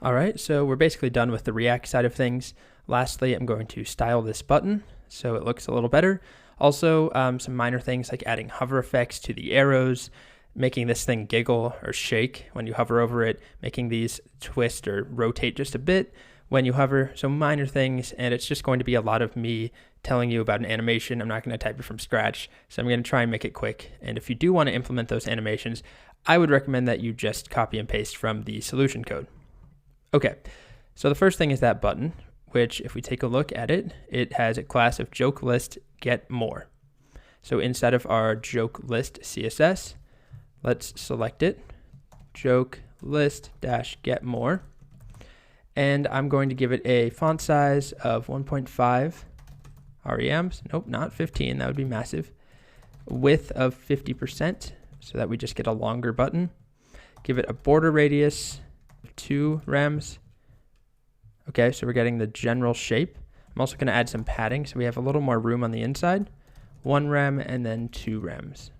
All right, so we're basically done with the React side of things. Lastly, I'm going to style this button so it looks a little better. Also, some minor things like adding hover effects to the arrows, making this thing giggle or shake when you hover over it, making these twist or rotate just a bit when you hover. So minor things, and it's just going to be a lot of me telling you about an animation. I'm not going to type it from scratch, so I'm going to try and make it quick. And if you do want to implement those animations, I would recommend that you just copy and paste from the solution code. Okay, so the first thing is that button, which if we take a look at it, it has a class of joke list get more. So inside of our joke list CSS, let's select it, joke list dash get more. And I'm going to give it a font size of 1.5 REMs. Nope, not 15, that would be massive. Width of 50%, so that we just get a longer button. Give it a border radius of 2 rems. Okay, so we're getting the general shape. I'm also going to add some padding so we have a little more room on the inside. 1 rem and then 2 rems.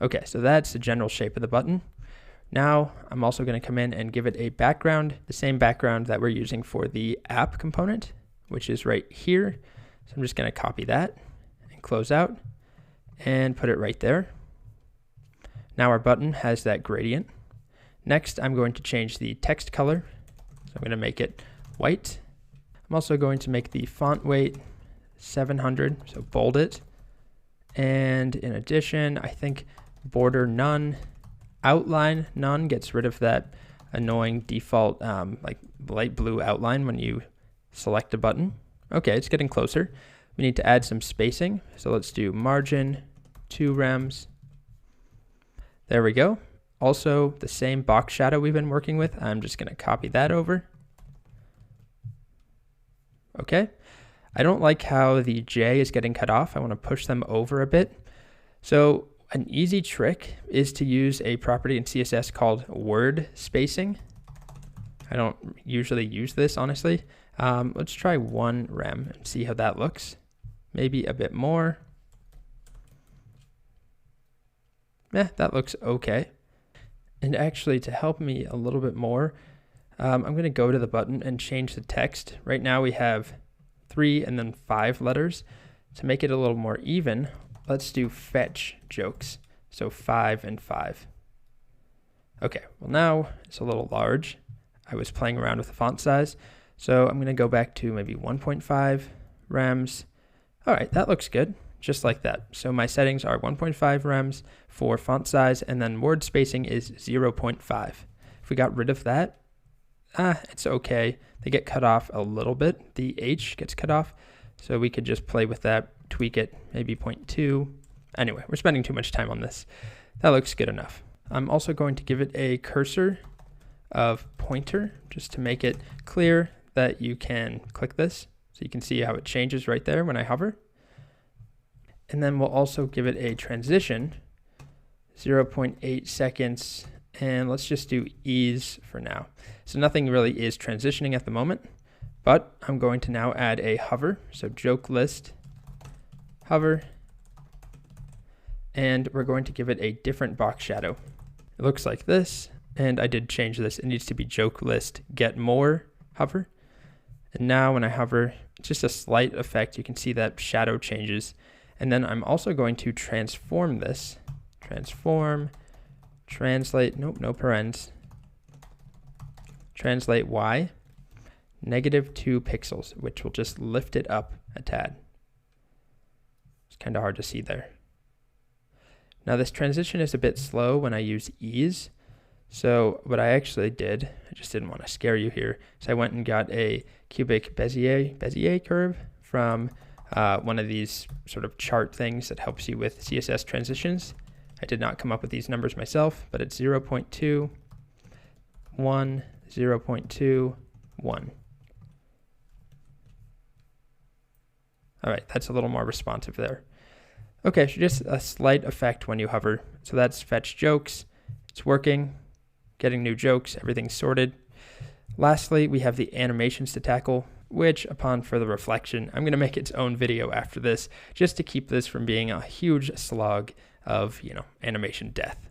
Okay, so that's the general shape of the button. Now I'm also going to come in and give it a background, the same background that we're using for the app component, which is right here. So I'm just going to copy that and close out and put it right there. Now our button has that gradient. Next, I'm going to change the text color. So I'm going to make it white. I'm also going to make the font weight 700, so bold it. And in addition, I think border none, outline none gets rid of that annoying default like light blue outline when you select a button. Okay, it's getting closer. We need to add some spacing. So let's do margin 2 rems. There we go. Also, the same box shadow we've been working with, I'm just going to copy that over. Okay. I don't like how the J is getting cut off. I want to push them over a bit. So an easy trick is to use a property in CSS called word spacing. I don't usually use this, honestly. Let's try 1 rem and see how that looks. Maybe a bit more. That looks okay. And actually, to help me a little bit more, I'm going to go to the button and change the text. Right now we have 3 and then 5 letters. To make it a little more even, let's do fetch jokes. So 5 and 5. Okay, well now it's a little large. I was playing around with the font size. So I'm going to go back to maybe 1.5 rems. All right, that looks good. Just like that. So my settings are 1.5 rems for font size, and then word spacing is 0.5. If we got rid of that, it's okay. They get cut off a little bit. The H gets cut off. So we could just play with that, tweak it, maybe 0.2. Anyway, we're spending too much time on this. That looks good enough. I'm also going to give it a cursor of pointer just to make it clear that you can click this. So you can see how it changes right there when I hover. And then we'll also give it a transition, 0.8 seconds, and let's just do ease for now. So nothing really is transitioning at the moment, but I'm going to now add a hover. So joke list, hover, and we're going to give it a different box shadow. It looks like this, and I did change this. It needs to be joke list get more hover. And now when I hover, just a slight effect, you can see that shadow changes. And then I'm also going to transform this. Transform, translate, nope, no parens. Translate Y, -2 pixels, which will just lift it up a tad. It's kind of hard to see there. Now this transition is a bit slow when I use ease. So what I actually did, I just didn't want to scare you here. So I went and got a cubic Bezier curve from one of these sort of chart things that helps you with CSS transitions. I did not come up with these numbers myself, but it's 0.2, 1, 0.2, 1. All right, that's a little more responsive there. Okay, so just a slight effect when you hover. So that's fetch jokes. It's working, getting new jokes, everything's sorted. Lastly, we have the animations to tackle, which upon further reflection, I'm going to make its own video after this just to keep this from being a huge slog of, animation death.